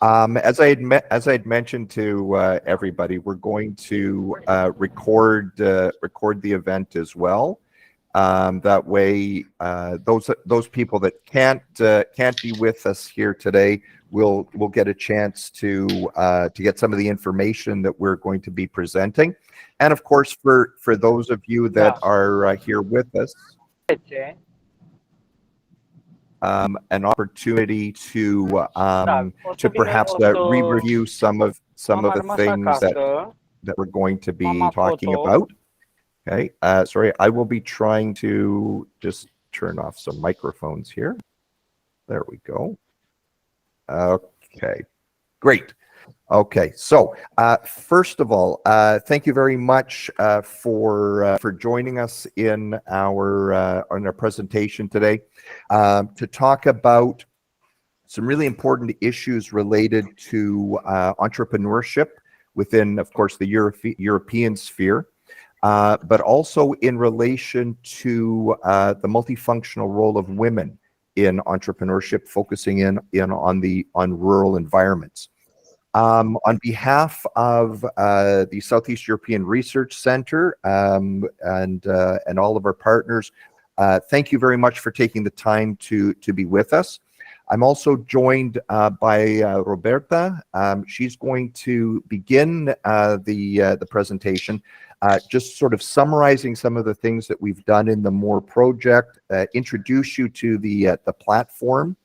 As I'd mentioned to everybody, we're going to record the event as well. That way, those people that can't be with us here today will get a chance to get some of the information that we're going to be presenting, and of course, for those of you that are here with us, an opportunity to perhaps re-review some of the things that we're going to be talking about. Okay, sorry, I will be trying to just turn off some microphones here. There we go. Okay, great. Okay, so first of all, thank you very much for joining us in our presentation today to talk about some really important issues related to entrepreneurship within, of course, the European sphere. But also in relation to the multifunctional role of women in entrepreneurship, focusing on rural environments. On behalf of the Southeast European Research Center and all of our partners, thank you very much for taking the time to be with us. I'm also joined by Roberta. She's going to begin the presentation, just sort of summarizing some of the things that we've done in the MORE project, introduce you to the platform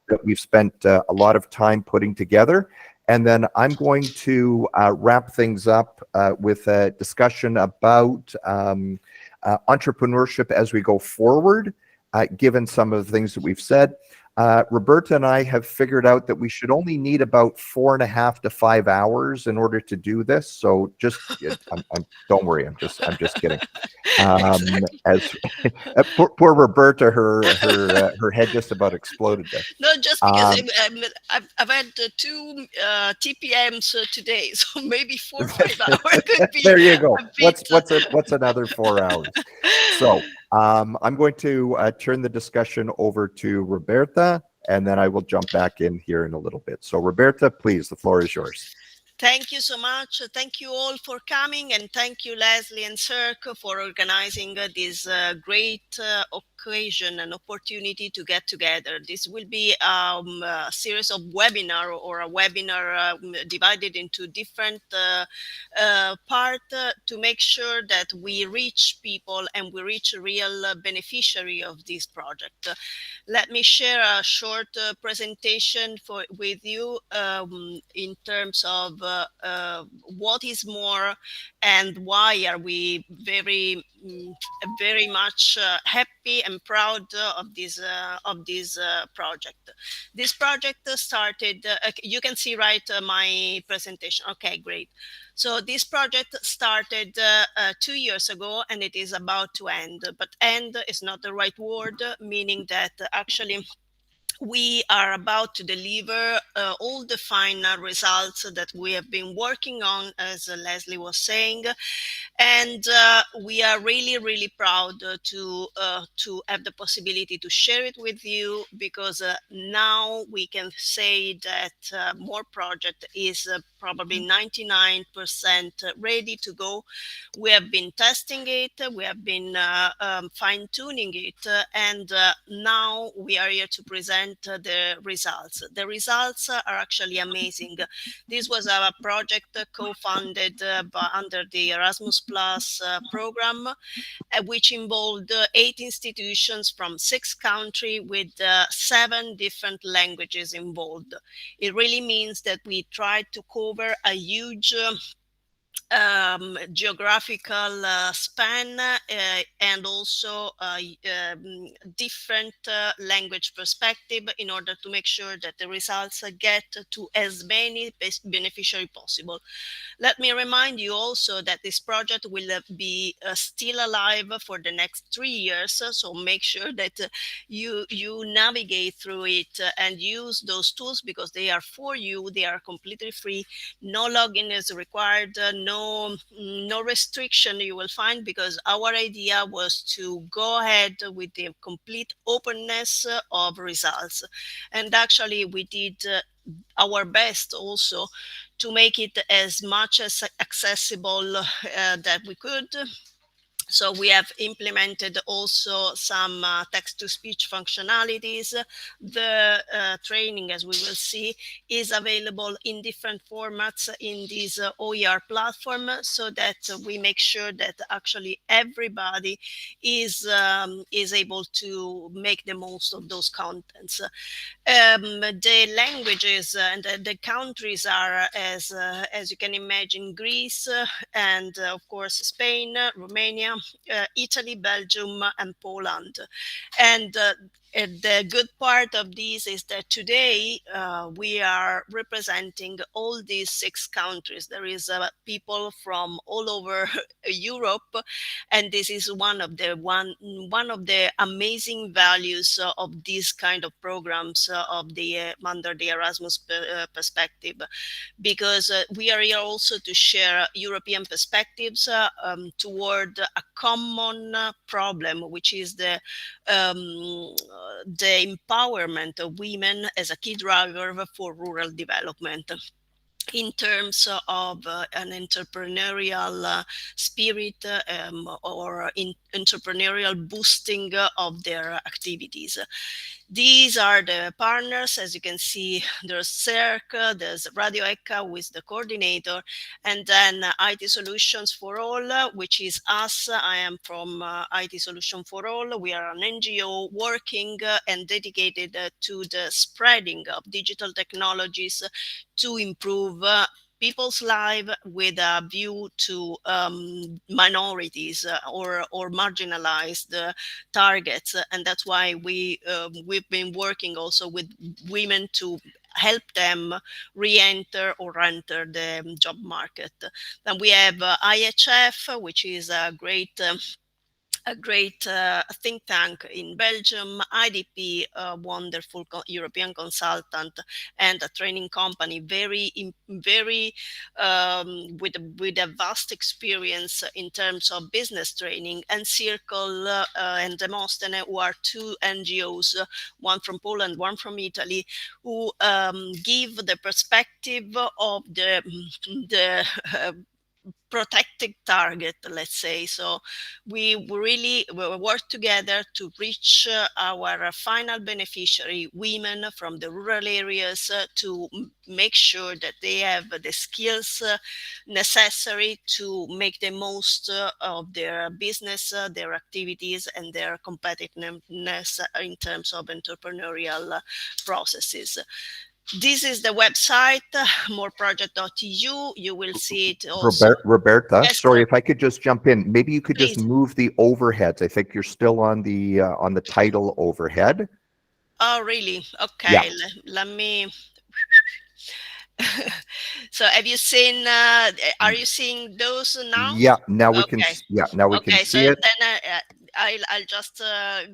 that we've spent a lot of time putting together. And then I'm going to wrap things up with a discussion about entrepreneurship as we go forward, given some of the things that we've said. Roberta and I have figured out that we should only need about 4.5 to 5 hours in order to do this. So just, don't worry, I'm just kidding. As poor Roberta, her head just about exploded there. No, just because I've had 2 TPMs today, so maybe 4 or 5 hours could be. There you go. What's another 4 hours? So I'm going to turn the discussion over to Roberta, and then I will jump back in here in a little bit. So Roberta, please, the floor is yours. Thank you so much. Thank you all for coming, and thank you, Leslie and SEERC, for organizing this great occasion and opportunity to get together. This will be a series of webinar or a webinar divided into different parts to make sure that we reach people and we reach a real beneficiary of this project. Let me share a short presentation with you in terms of what is MORE and why are we very much happy and proud of this project. This project started, you can see my presentation. Okay, great. So this project started 2 years ago, and it is about to end, but end is not the right word, meaning that actually we are about to deliver all the final results that we have been working on, as Leslie was saying, and we are really proud to have the possibility to share it with you, because now we can say that MORE project is probably 99% ready to go. We have been testing it, we have been fine-tuning it, and now we are here to present the results. The results are actually amazing. This was a project co-funded under the Erasmus Plus program, which involved 8 institutions from 6 countries with 7 different languages involved. It really means that we tried to cover a huge geographical span and also different language perspective in order to make sure that the results get to as many beneficiaries possible. Let me remind you also that this project will be still alive for the next 3 years, so make sure that you navigate through it and use those tools, because they are for you. They are completely free. No login is required, no restriction you will find, because our idea was to go ahead with the complete openness of results. And actually we did our best also to make it as much as accessible that we could. So we have implemented also some text-to-speech functionalities. The training, as we will see, is available in different formats in this OER platform, so that we make sure that actually everybody is able to make the most of those contents. The languages and the countries are, as you can imagine, Greece and of course Spain, Romania, Italy, Belgium, and Poland. And the good part of this is that today we are representing all these 6 countries. There is people from all over Europe, and this is one of the amazing values of these kind of programs of the under the Erasmus perspective, because we are here also to share European perspectives toward a common problem, which is the empowerment of women as a key driver for rural development, in terms of an entrepreneurial spirit or entrepreneurial boosting of their activities. These are the partners. As you can see, there's SEERC, there's Radio ECA, who is the coordinator, and then IT Solutions for All, which is us. I am from IT Solution for All. We are an NGO working and dedicated to the spreading of digital technologies to improve people's life with a view to minorities or marginalized targets. And that's why we've been working also with women to help them re-enter or enter the job market. Then we have IHF, which is a great think tank in Belgium, IDP, a wonderful European consultant and a training company, very with a vast experience in terms of business training, and Circle and Demosthenes, who are 2 NGOs, one from Poland, one from Italy, who give the perspective of the protected target, let's say. So we really work together to reach our final beneficiary, women from the rural areas, to make sure that they have the skills necessary to make the most of their business, their activities, and their competitiveness in terms of entrepreneurial processes. This is the website, moreproject.eu. You will see it also. Roberta, Yes, sorry sir. if I could just jump in. Maybe you could just Please. move the overheads. I think you're still on the title overhead. Oh, really? Okay. Yeah. Let me. So, have you seen? Are you seeing those now? Yeah. Now we can. Okay. Yeah. Now we can Okay. So see it. then I'll just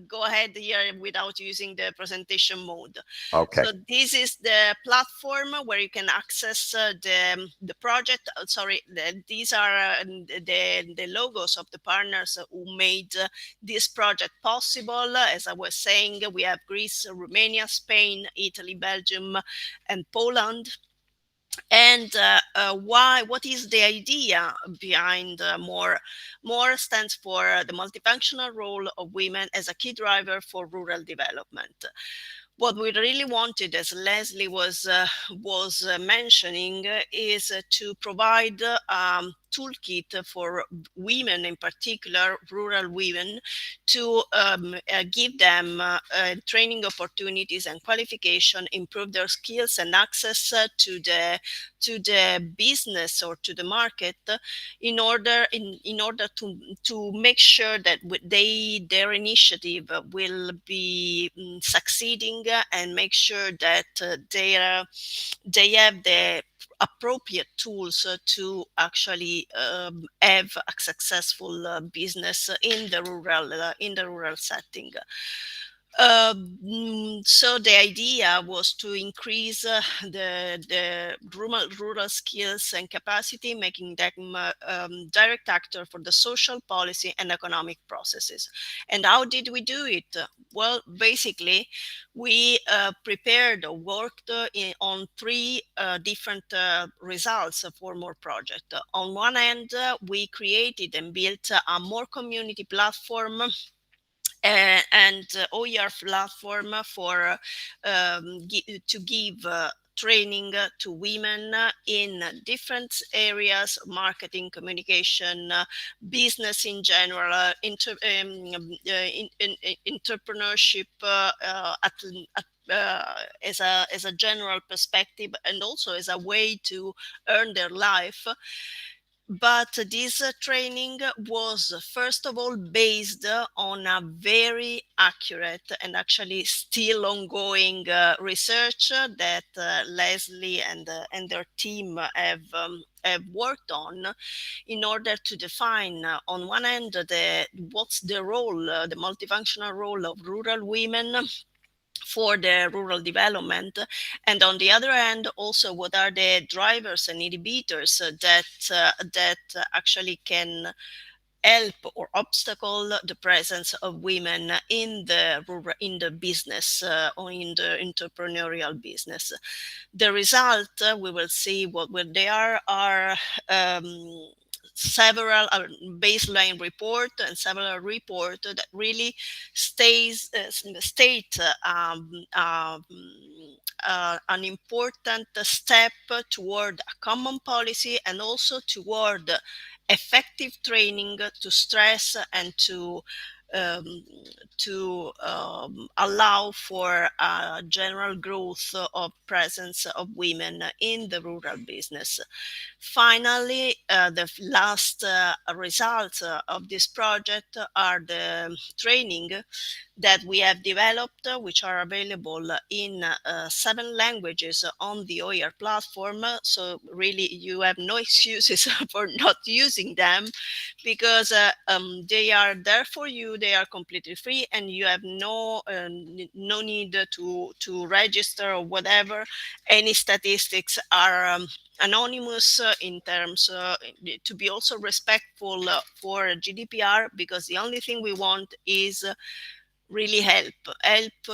go ahead here without using the presentation mode. Okay. So this is the platform where you can access the project. Sorry, these are the logos of the partners who made this project possible. As I was saying, we have Greece, Romania, Spain, Italy, Belgium, and Poland. And what is the idea behind more? More stands for the multifunctional role of women as a key driver for rural development. What we really wanted, as Leslie was mentioning, is to provide toolkit for women, in particular rural women, to give them training opportunities and qualification, improve their skills and access to the business or to the market, in order to make sure that their initiative will be succeeding, and make sure that they have the appropriate tools to actually have a successful business in the rural setting. So the idea was to increase the rural skills and capacity, making them direct actor for the social policy and economic processes. And how did we do it? Well, basically, we prepared or worked on three different results for more project. On one end, we created and built a more community platform and OER platform for to give training to women in different areas: marketing, communication, business in general, entrepreneurship as a general perspective, and also as a way to earn their life. But this training was, first of all, based on a very accurate and actually still ongoing research that Leslie and their team have worked on, in order to define, on one end, what's the role, the multifunctional role of rural women for the rural development, and on the other hand, also what are the drivers and inhibitors that actually can help or obstacle the presence of women in the business or in the entrepreneurial business. The result, we will see what they are several baseline report and several report that really state an important step toward a common policy, and also toward effective training to stress and to allow for a general growth of presence of women in the rural business. Finally, the last results of this project are the training that we have developed, which are available in 7 languages on the OER platform. So really, you have no excuses for not using them, because they are there for you. They are completely free, and you have no need to register or whatever. Any statistics are anonymous in terms to be also respectful for GDPR, because the only thing we want is really help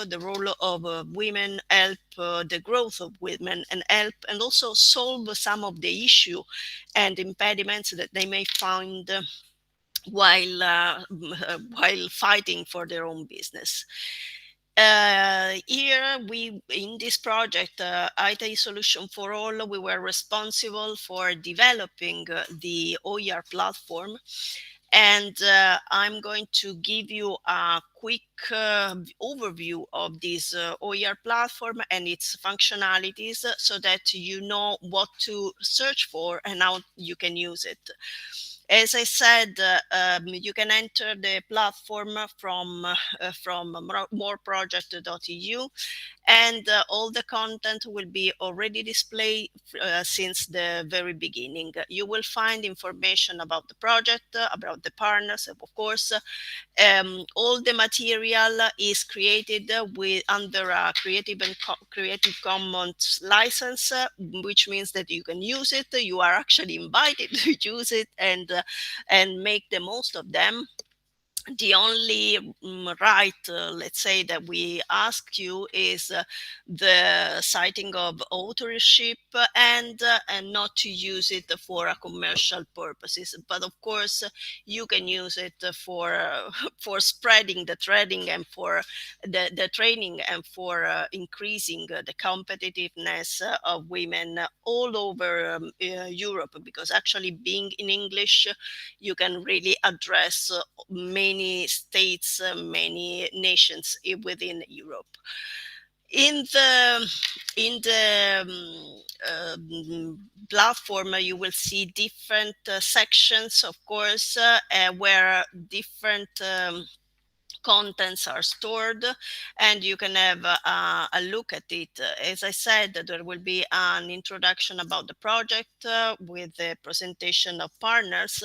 the role of women, help the growth of women, and help and also solve some of the issue and impediments that they may find while fighting for their own business. Here, in this project, IT Solution for All, we were responsible for developing the OER platform. And I'm going to give you a quick overview of this OER platform and its functionalities, so that you know what to search for and how you can use it. As I said, you can enter the platform from moreproject.eu, and all the content will be already displayed since the very beginning. You will find information about the project, about the partners, of course. All the material is created under a Creative Commons license, which means that you can use it. You are actually invited to use it and make the most of them. The only right, let's say, that we ask you is the citing of authorship and not to use it for a commercial purposes. But of course, you can use it for spreading the training and for the training and for increasing the competitiveness of women all over Europe, because actually being in English, you can really address many states, many nations within Europe. In the platform, you will see different sections, of course, where different contents are stored, and you can have a look at it. As I said, there will be an introduction about the project with the presentation of partners.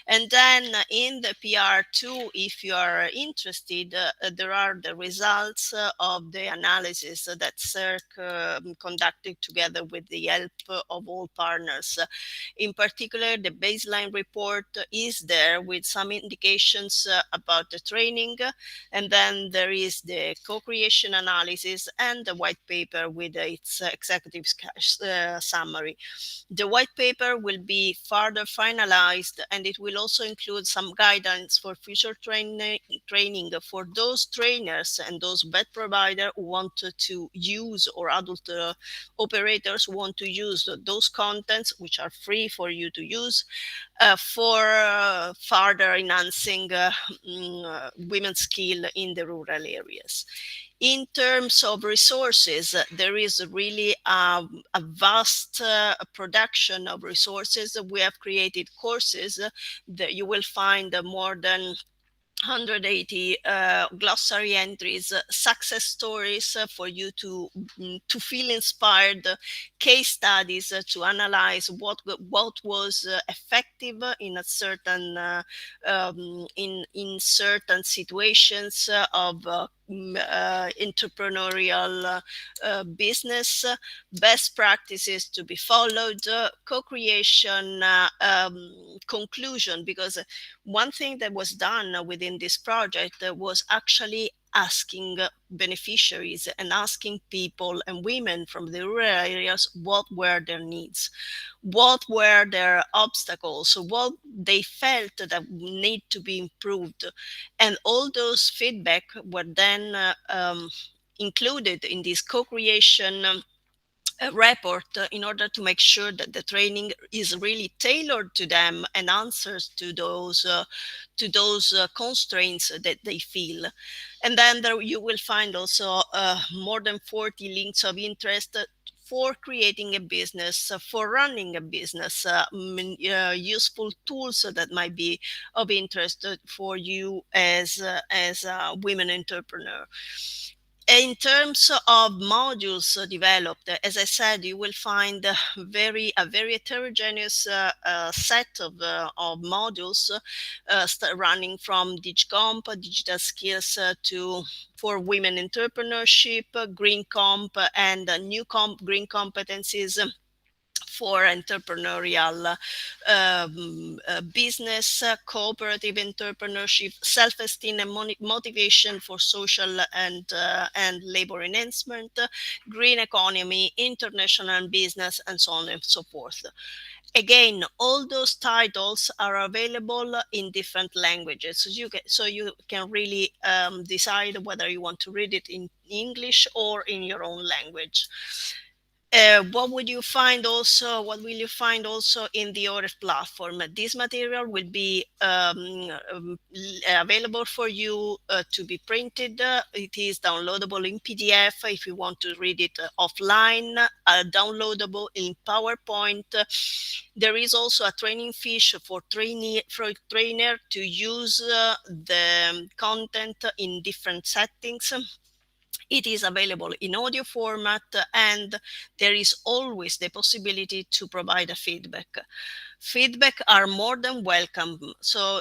And then in the PR2, if you are interested, there are the results of the analysis that SEERC conducted together with the help of all partners. In particular, the baseline report is there with some indications about the training, and then there is the co-creation analysis and the white paper with its executive summary. The white paper will be further finalized, and it will also include some guidance for future training for those trainers and those bed providers who want to use, or adult operators who want to use those contents, which are free for you to use, for further enhancing women's skill in the rural areas. In terms of resources, there is really a vast production of resources. We have created courses that you will find more than 180 glossary entries, success stories for you to feel inspired, case studies to analyze what was effective in a certain in certain situations of entrepreneurial business, best practices to be followed, co-creation, conclusion, because one thing that was done within this project was actually asking beneficiaries and asking people and women from the rural areas what were their needs, what were their obstacles, what they felt that need to be improved. And all those feedback were then included in this co-creation report in order to make sure that the training is really tailored to them and answers to those constraints that they feel. And then there you will find also more than 40 links of interest for creating a business, for running a business, useful tools that might be of interest for you as a women entrepreneur. In terms of modules developed, as I said, you will find a very heterogeneous set of modules running from DigComp, digital skills, to for women entrepreneurship, green comp, and new green competencies for entrepreneurial business, cooperative entrepreneurship, self-esteem and motivation for social and labor enhancement, green economy, international business, and so on and so forth. Again, all those titles are available in different languages, so you can really decide whether you want to read it in English or in your own language. What will you find also in the ORF platform? This material will be available for you to be printed. It is downloadable in PDF if you want to read it offline, downloadable in PowerPoint. There is also a training fiche for a trainer to use the content in different settings. It is available in audio format, and there is always the possibility to provide a feedback. Feedback are more than welcome, so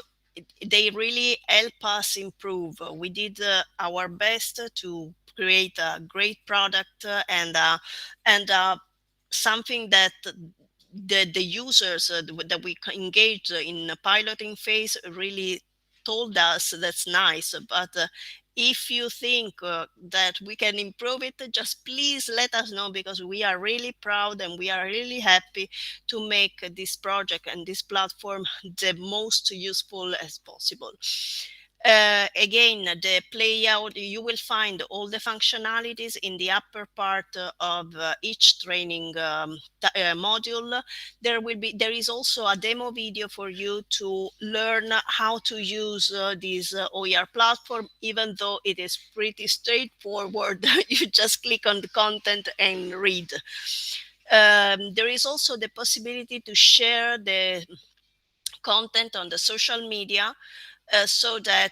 they really help us improve. We did our best to create a great product and something that the users that we engaged in the piloting phase really told us that's nice, but if you think that we can improve it, just please let us know, because we are really proud and we are really happy to make this project and this platform the most useful as possible. Again, the playout, you will find all the functionalities in the upper part of each training module. There is also a demo video for you to learn how to use this OER platform, even though it is pretty straightforward. You just click on the content and read. There is also the possibility to share the content on the social media. so that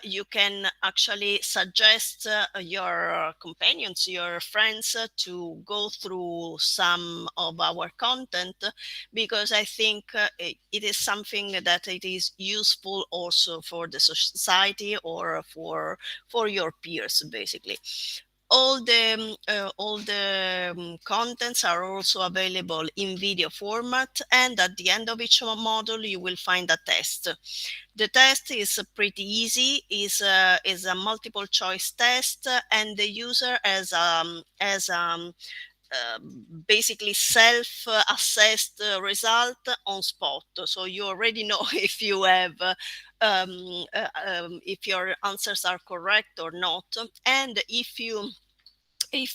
you can actually suggest your companions, your friends, to go through some of our content, because I think it is something that it is useful also for the society or for your peers, basically. All the contents are also available in video format, and at the end of each module you will find a test. The test is pretty easy, is a multiple choice test, and the user has basically self-assessed result on spot. So you already know if you have if your answers are correct or not, and if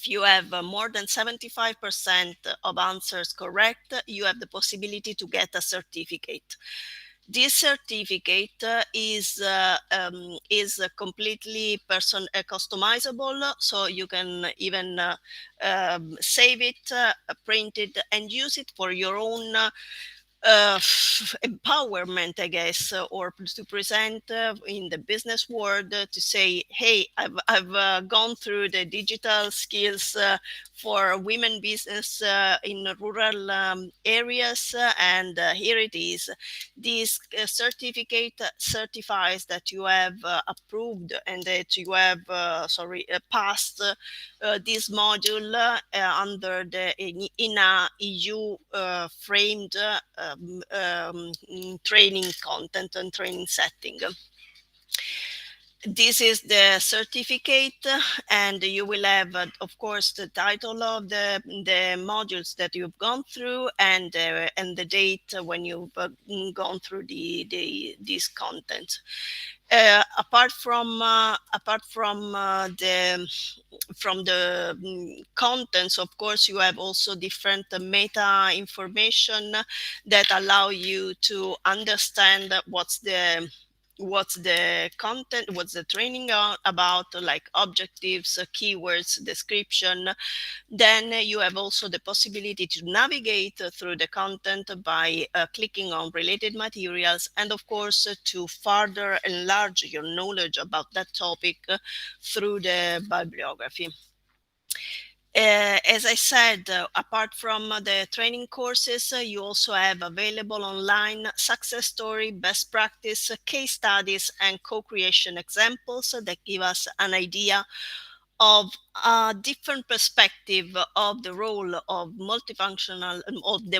you have more than 75% of answers correct, you have the possibility to get a certificate. This certificate is completely customizable, so you can even save it, print it, and use it for your own empowerment, I guess, or to present in the business world, to say, hey, I've gone through the digital skills for women business in rural areas, and here it is. This certificate certifies that you have approved and that you have passed this module under the in a EU framed training content and training setting. This is the certificate, and you will have, of course, the title of the modules that you've gone through, and the date when you've gone through these content. Apart from the contents, of course, you have also different meta information that allow you to understand what's the content, what's the training about, like objectives, keywords, description. Then you have also the possibility to navigate through the content by clicking on related materials, and of course to further enlarge your knowledge about that topic through the bibliography. As I said, apart from the training courses, you also have available online success story, best practice, case studies, and co-creation examples that give us an idea of a different perspective of the role of the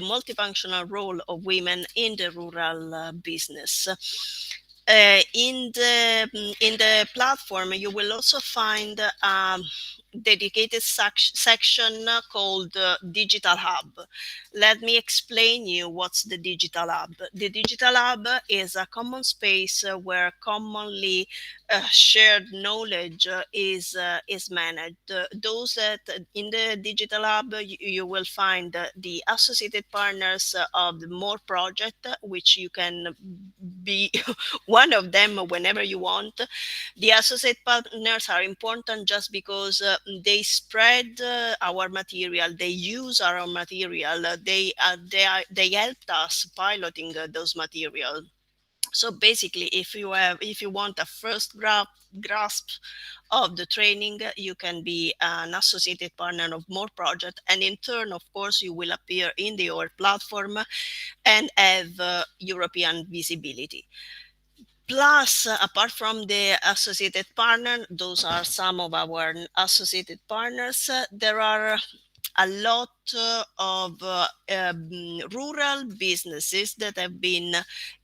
multifunctional role of women in the rural business. In the platform, you will also find dedicated section called Digital Hub. Let me explain you what's the Digital Hub. The Digital Hub is a common space where commonly shared knowledge is managed. Those that in the Digital Hub, you will find the associated partners of the More project, which you can be one of them whenever you want. The associate partners are important just because they spread our material, they use our material, they helped us piloting those material. So basically, if you want a first grasp of the training, you can be an associated partner of More project, and in turn, of course, you will appear in your platform and have European visibility. Plus, apart from the associated partner, those are some of our associated partners, there are a lot of rural businesses that have been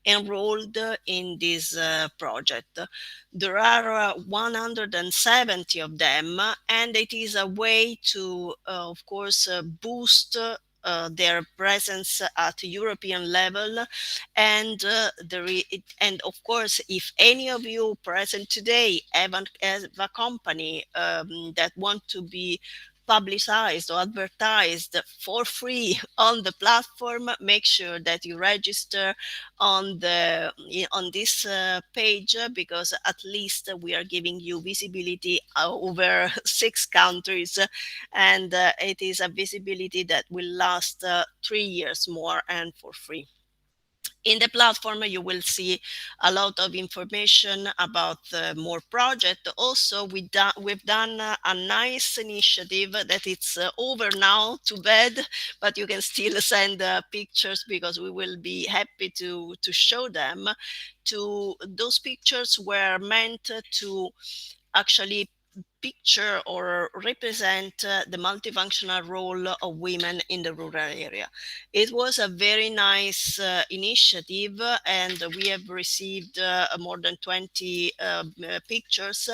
enrolled in this project. There are 170 of them, and it is a way to, of course, boost their presence at European level, and and of course, if any of you present today have a company that want to be publicized or advertised for free on the platform, make sure that you register on this page, because at least we are giving you visibility over 6 countries, and it is a visibility that will last 3 years more and for free. In the platform, you will see a lot of information about more project. Also, we've done a nice initiative that it's over now, too bad, but you can still send pictures because we will be happy to show them. Those pictures were meant to actually picture or represent the multifunctional role of women in the rural area. It was a very nice initiative, and we have received more than 20 pictures.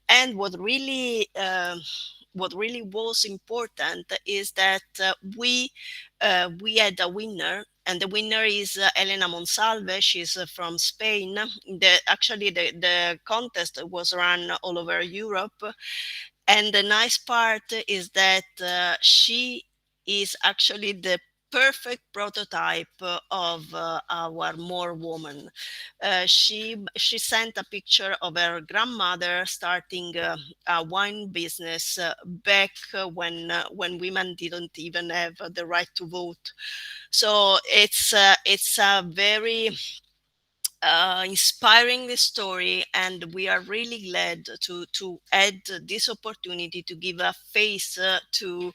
And what really was important is that we had a winner, and the winner is Elena Monsalve. She's from Spain. The contest was run all over Europe, and the nice part is that she is actually the perfect prototype of our more woman. She sent a picture of her grandmother starting a wine business back when women didn't even have the right to vote. So it's a very inspiring the story, and we are really glad to add this opportunity to give a face to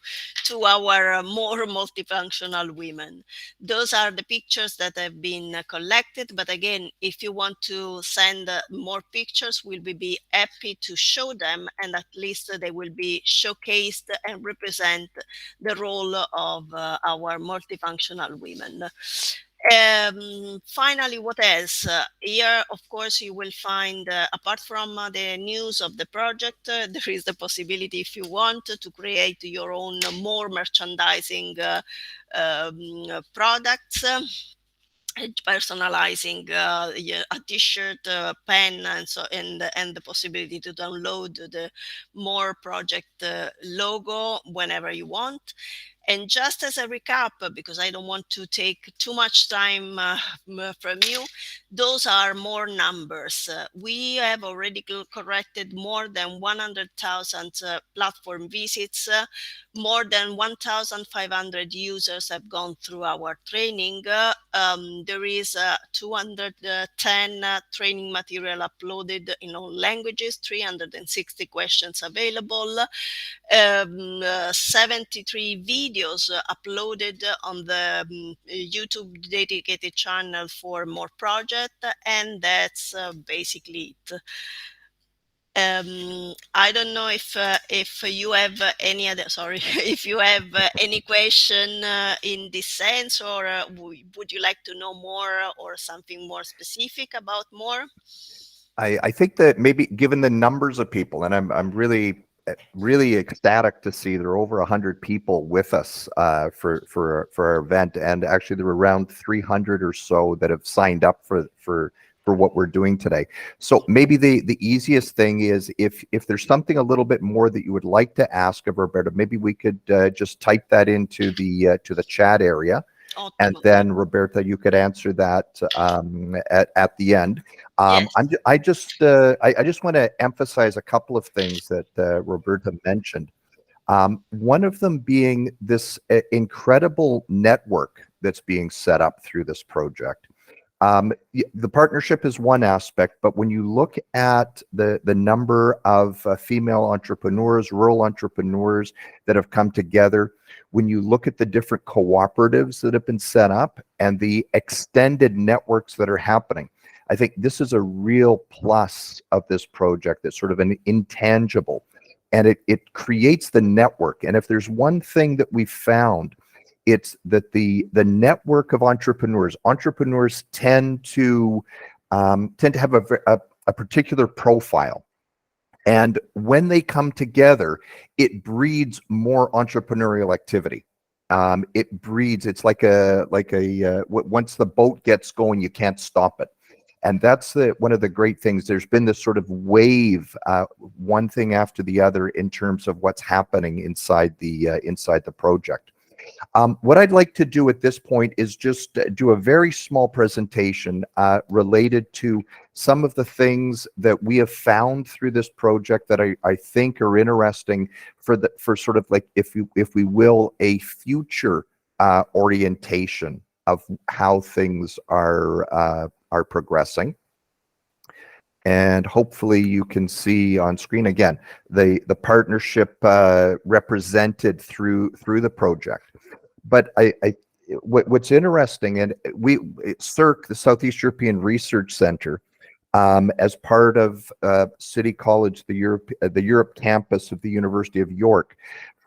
our more multifunctional women. Those are the pictures that have been collected, but again, if you want to send more pictures, we'll be happy to show them, and at least they will be showcased and represent the role of our multifunctional women. Finally, what else? Here, of course, you will find, apart from the news of the project, there is the possibility, if you want, to create your own more merchandising products. Personalizing a t-shirt, pen, and the possibility to download the more project logo whenever you want. And just as a recap, because I don't want to take too much time from you, those are more numbers. We have already corrected more than 100,000 platform visits. More than 1,500 users have gone through our training. There is 210 training material uploaded in all languages, 360 questions available, 73 videos uploaded on the YouTube dedicated channel for more project, and that's basically it. I don't know if you have any other, sorry, if you have any question in this sense, or would you like to know more or something more specific about more? I think that maybe given the numbers of people, and I'm really ecstatic to see there are over 100 people with us for our event, and actually there were around 300 or so that have signed up for what we're doing today. So maybe the easiest thing is if there's something a little bit more that you would like to ask of Roberta, maybe we could just type that into the to the chat area. And then Roberta, you could answer that at the end. Yes. I just want to emphasize a couple of things that Roberta mentioned. One of them being this incredible network that's being set up through this project. The partnership is one aspect, but when you look at the number of female entrepreneurs, rural entrepreneurs that have come together, when you look at the different cooperatives that have been set up and the extended networks that are happening, I think this is a real plus of this project. That's sort of an intangible, and it creates the network. And if there's one thing that we've found, it's that the network of entrepreneurs tend to have a particular profile. And when they come together, it breeds more entrepreneurial activity. It breeds, it's like once the boat gets going, you can't stop it. And that's one of the great things. There's been this sort of wave, one thing after the other, in terms of what's happening inside the project. What I'd like to do at this point is just do a very small presentation related to some of the things that we have found through this project that I think are interesting for sort of like, if we will, a future orientation of how things are progressing. And hopefully you can see on screen again the partnership represented through the project. But what's interesting, and SEERC, the Southeast European Research Center, as part of City College, the Europe campus of the University of York.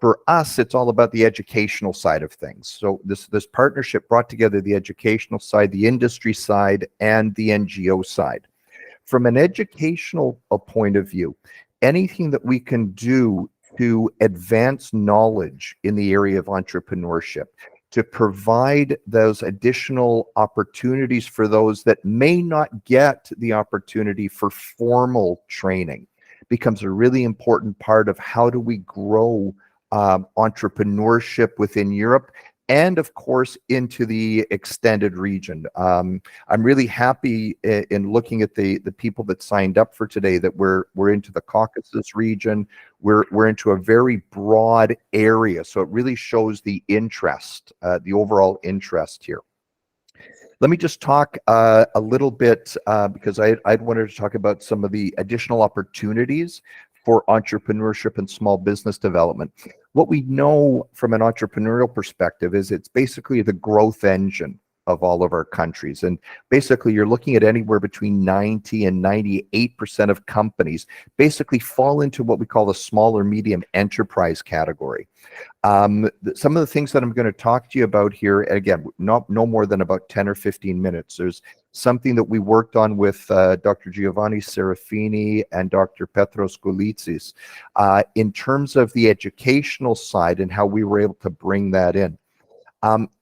For us, it's all about the educational side of things. So this partnership brought together the educational side, the industry side, and the NGO side. From an educational point of view, anything that we can do to advance knowledge in the area of entrepreneurship, to provide those additional opportunities for those that may not get the opportunity for formal training, becomes a really important part of how do we grow entrepreneurship within Europe, and of course into the extended region. I'm really happy in looking at the people that signed up for today that we're into the Caucasus region. We're into a very broad area, so it really shows the interest, the overall interest here. Let me just talk a little bit because I'd wanted to talk about some of the additional opportunities for entrepreneurship and small business development. What we know from an entrepreneurial perspective is it's basically the growth engine of all of our countries. And basically you're looking at anywhere between 90 and 98% of companies basically fall into what we call the small or medium enterprise category. Some of the things that I'm going to talk to you about here, again, no more than about 10 or 15 minutes. There's something that we worked on with Dr. Giovanni Serafini and Dr. Petros Goulitsis in terms of the educational side and how we were able to bring that in.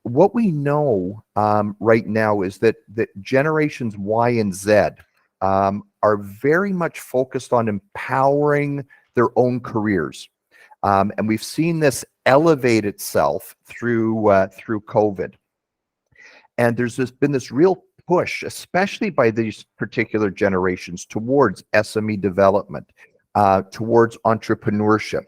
What we know right now is that generations Y and Z are very much focused on empowering their own careers. And we've seen this elevate itself through COVID. And there's been this real push, especially by these particular generations, towards SME development, towards entrepreneurship.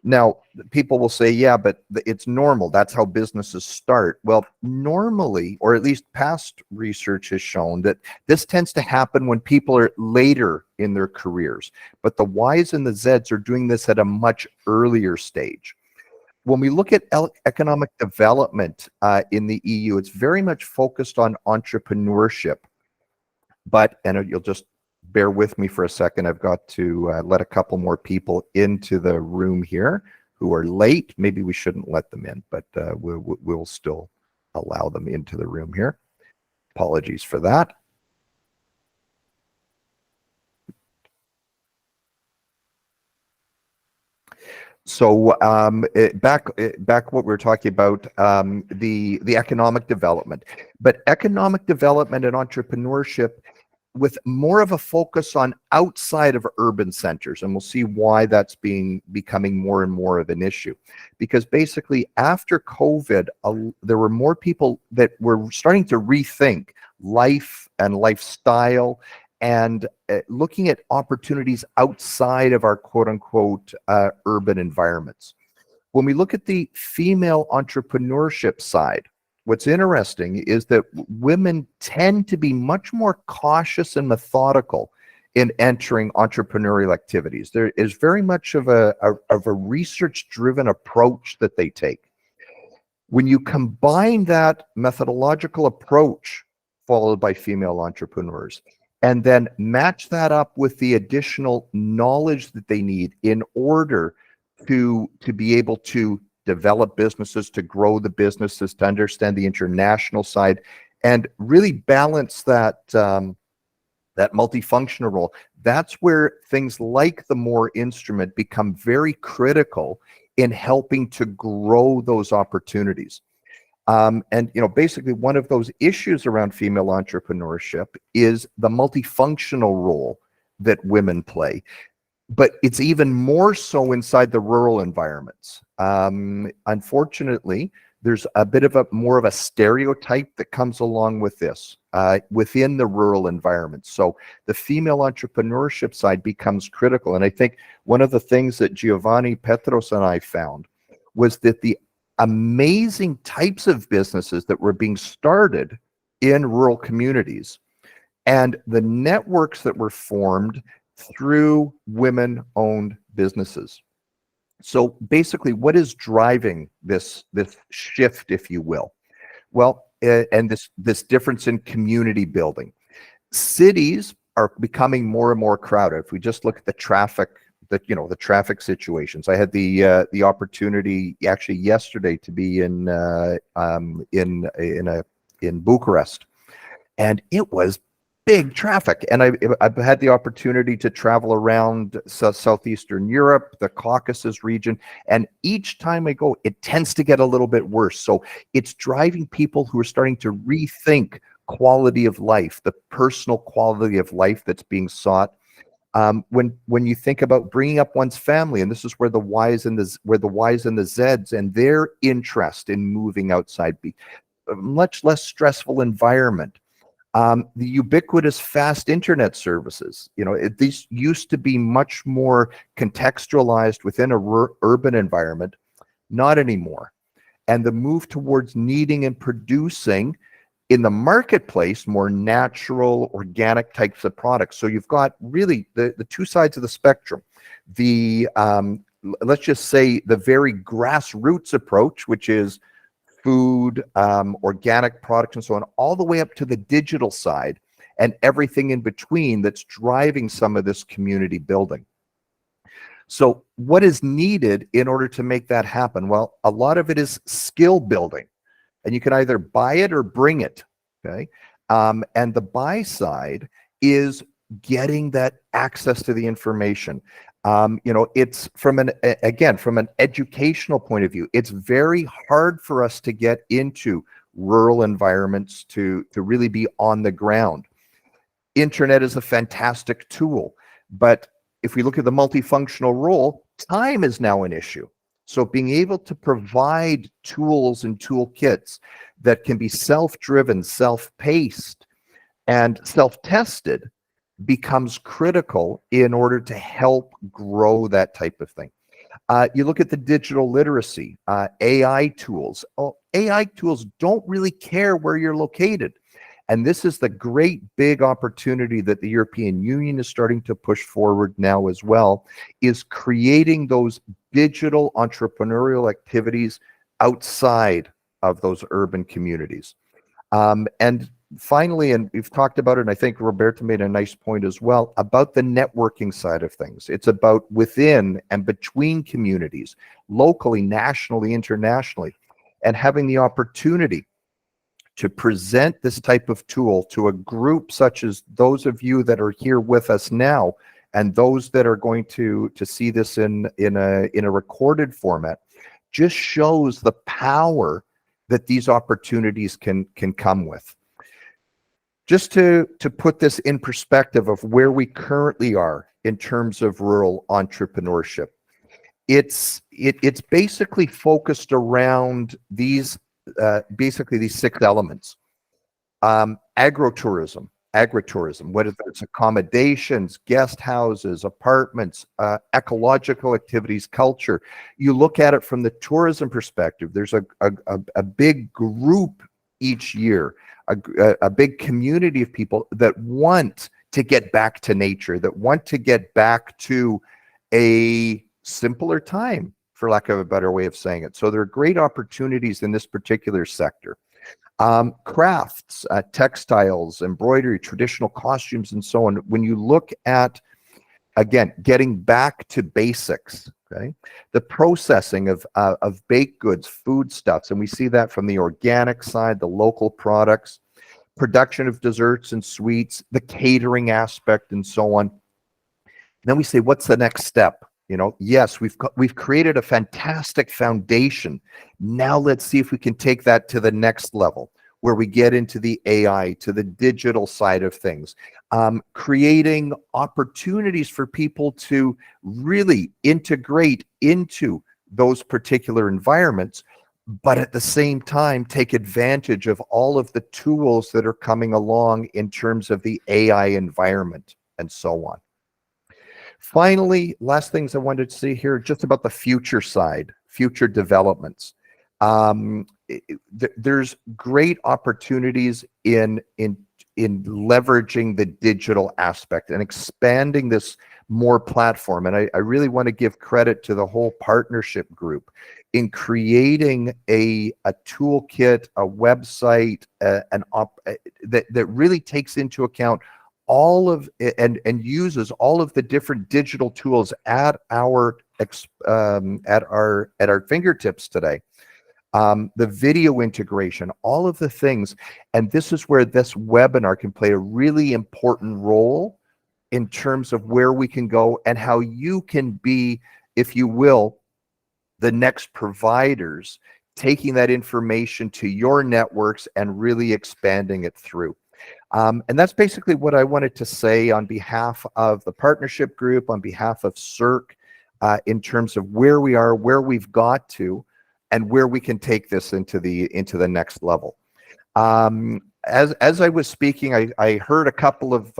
Now, people will say, yeah, but it's normal. That's how businesses start. Well, normally, or at least past research has shown that this tends to happen when people are later in their careers. But the Ys and the Zs are doing this at a much earlier stage. When we look at economic development in the EU, it's very much focused on entrepreneurship. But, and you'll just bear with me for a second, I've got to let a couple more people into the room here who are late. Maybe we shouldn't let them in, but we'll still allow them into the room here. Apologies for that. So back what we were talking about, the economic development, but economic development and entrepreneurship with more of a focus on outside of urban centers, and we'll see why that's becoming more and more of an issue. Because basically after COVID, there were more people that were starting to rethink life and lifestyle and looking at opportunities outside of our quote-unquote urban environments. When we look at the female entrepreneurship side, what's interesting is that women tend to be much more cautious and methodical in entering entrepreneurial activities. There is very much of a research-driven approach that they take. When you combine that methodological approach followed by female entrepreneurs, and then match that up with the additional knowledge that they need in order to be able to develop businesses, to grow the businesses, to understand the international side, and really balance that that multifunctional role. That's where things like the MORE instrument become very critical in helping to grow those opportunities. And basically one of those issues around female entrepreneurship is the multifunctional role that women play. But it's even more so inside the rural environments. Unfortunately, there's a bit of more of a stereotype that comes along with this within the rural environments. So the female entrepreneurship side becomes critical. And I think one of the things that Giovanni, Petros, and I found was that the amazing types of businesses that were being started in rural communities, and the networks that were formed through women-owned businesses. So basically, what is driving this shift, if you will? Well, and this difference in community building. Cities are becoming more and more crowded. If we just look at the traffic, the traffic situations. I had the opportunity actually yesterday to be in Bucharest, and it was big traffic. And I've had the opportunity to travel around southeastern Europe, the Caucasus region, and each time I go, it tends to get a little bit worse. So it's driving people who are starting to rethink quality of life, the personal quality of life that's being sought. When you think about bringing up one's family, and this is where the Ys and the Zs and their interest in moving outside, be a much less stressful environment. The ubiquitous fast internet services, these used to be much more contextualized within a urban environment, not anymore. And the move towards needing and producing in the marketplace more natural, organic types of products. So you've got really the two sides of the spectrum. The let's just say the very grassroots approach, which is food, organic products, and so on, all the way up to the digital side and everything in between that's driving some of this community building. So what is needed in order to make that happen? Well, a lot of it is skill building, and you can either buy it or bring it, okay? And the buy side is getting that access to the information. It's from an educational point of view, it's very hard for us to get into rural environments to really be on the ground. Internet is a fantastic tool, but if we look at the multifunctional role, time is now an issue. So being able to provide tools and toolkits that can be self-driven, self-paced, and self-tested becomes critical in order to help grow that type of thing. You look at the digital literacy, AI tools. Oh, AI tools don't really care where you're located. And this is the great big opportunity that the European Union is starting to push forward now as well, is creating those digital entrepreneurial activities outside of those urban communities. And finally, and we've talked about it, and I think Roberta made a nice point as well, about the networking side of things. It's about within and between communities, locally, nationally, internationally, and having the opportunity to present this type of tool to a group such as those of you that are here with us now, and those that are going to see this in a recorded format, just shows the power that these opportunities can come with. Just to put this in perspective of where we currently are in terms of rural entrepreneurship, it's basically focused around these these 6 elements. Agritourism, whether it's accommodations, guest houses, apartments, ecological activities, culture. You look at it from the tourism perspective, there's a big group each year, a big community of people that want to get back to nature, that want to get back to a simpler time, for lack of a better way of saying it. So there are great opportunities in this particular sector. Crafts, textiles, embroidery, traditional costumes, and so on. When you look at, again, getting back to basics, okay, the processing of baked goods, foodstuffs, and we see that from the organic side, the local products, production of desserts and sweets, the catering aspect, and so on. And then we say, what's the next step? Yes, we've created a fantastic foundation. Now let's see if we can take that to the next level, where we get into the AI, to the digital side of things, creating opportunities for people to really integrate into those particular environments, but at the same time, take advantage of all of the tools that are coming along in terms of the AI environment and so on. Finally, last things I wanted to say here, just about the future side, future developments. There's great opportunities in leveraging the digital aspect and expanding this more platform. And I really want to give credit to the whole partnership group in creating a toolkit, a website, that really takes into account all of and uses all of the different digital tools at our fingertips today. The video integration, all of the things. And this is where this webinar can play a really important role in terms of where we can go and how you can be, if you will, the next providers, taking that information to your networks and really expanding it through. And that's basically what I wanted to say on behalf of the partnership group, on behalf of SEERC, in terms of where we are, where we've got to, and where we can take this into the next level. As I was speaking, I heard a couple of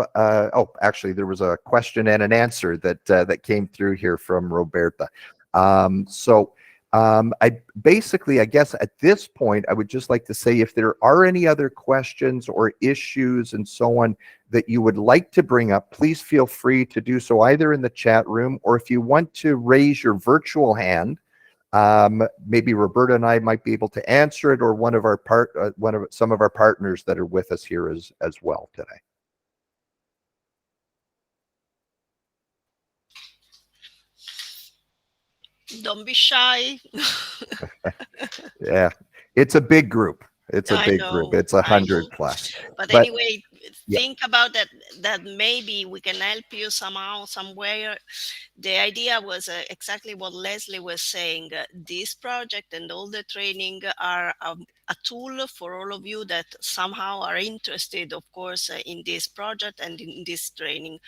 actually there was a question and an answer that came through here from Roberta. I guess at this point I would just like to say, if there are any other questions or issues and so on that you would like to bring up, please feel free to do so either in the chat room, or if you want to raise your virtual hand, maybe Roberta and I might be able to answer it, or some of our partners that are with us here as well today. Don't be shy. Yeah, it's a big group. It's a big group. It's 100 plus. But anyway, think about that maybe we can help you somehow, somewhere. The idea was exactly what Leslie was saying. This project and all the training are a tool for all of you that somehow are interested, of course, in this project and in this training.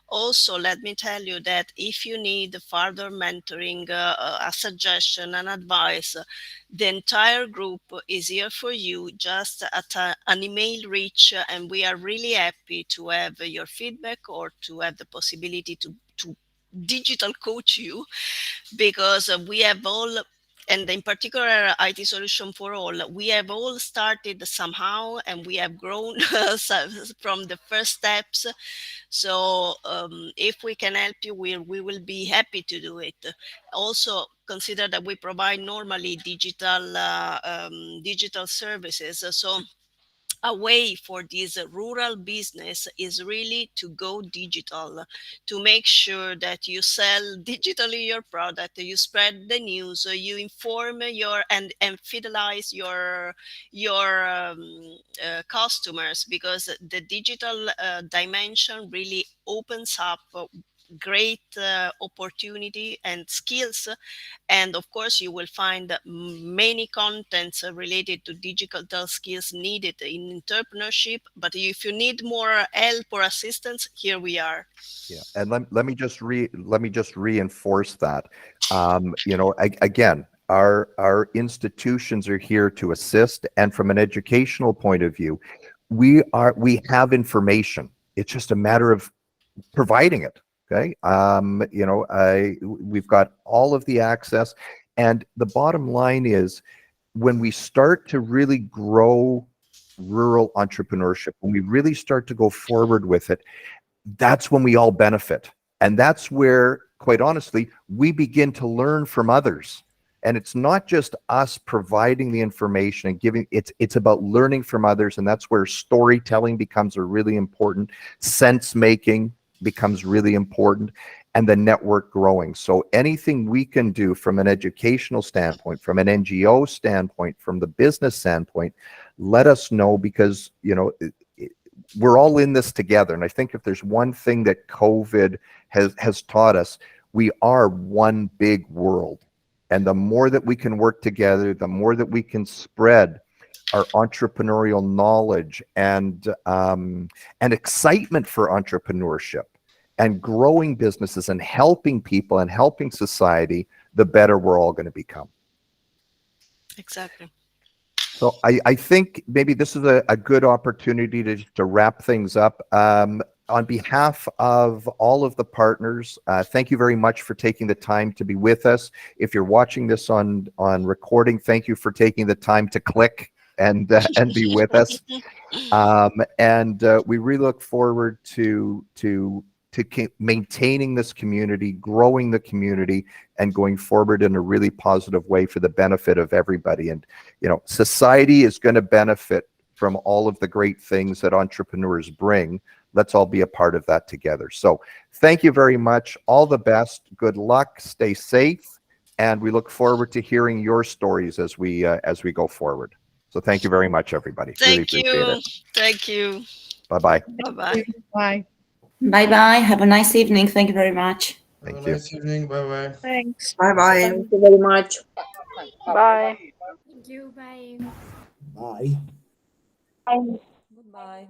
Also, let me tell you that if you need further mentoring, a suggestion, and advice, the entire group is here for you, just at an email reach, and we are really happy to have your feedback or to have the possibility to digital coach you, because we have all, and in particular IT Solution for All, we have all started somehow and we have grown from the first steps. So if we can help you, we will be happy to do it. Also consider that we provide normally digital services. So a way for this rural business is really to go digital, to make sure that you sell digitally your product, you spread the news, you inform and fidelize your customers, because the digital dimension really opens up great opportunity and skills. And of course you will find many contents related to digital skills needed in entrepreneurship. But if you need more help or assistance, here we are. Yeah, and let me just reinforce that. Again, our institutions are here to assist, and from an educational point of view, we have information. It's just a matter of providing it. Okay. We've got all of the access, and the bottom line is, when we start to really grow rural entrepreneurship, when we really start to go forward with it, that's when we all benefit. And that's where, quite honestly, we begin to learn from others. And it's not just us providing the information and giving, it's about learning from others. And that's where storytelling becomes a really important, sense making becomes really important, and the network growing. So anything we can do from an educational standpoint, from an NGO standpoint, from the business standpoint, let us know, because we're all in this together. And I think if there's one thing that COVID has taught us, we are one big world. And the more that we can work together, the more that we can spread our entrepreneurial knowledge and excitement for entrepreneurship and growing businesses and helping people and helping society, the better we're all going to become. Exactly. So I think maybe this is a good opportunity to wrap things up. on behalf of all of the partners, thank you very much for taking the time to be with us. If you're watching this on recording, thank you for taking the time to click and be with us. And we really look forward to maintaining this community, growing the community, and going forward in a really positive way for the benefit of everybody. And society is going to benefit from all of the great things that entrepreneurs bring. Let's all be a part of that together. So thank you very much. All the best. Good luck. Stay safe. And we look forward to hearing your stories as we go forward. So thank you very much, everybody. Thank really you. Appreciate it. Thank you. Bye-bye. Bye-bye. Bye. Bye-bye. Have a nice evening. Thank you very much. Thank Have a you. nice evening. Bye-bye. Thanks. Bye-bye. Thank you very much. Bye. Thank you. Bye. Bye. Goodbye.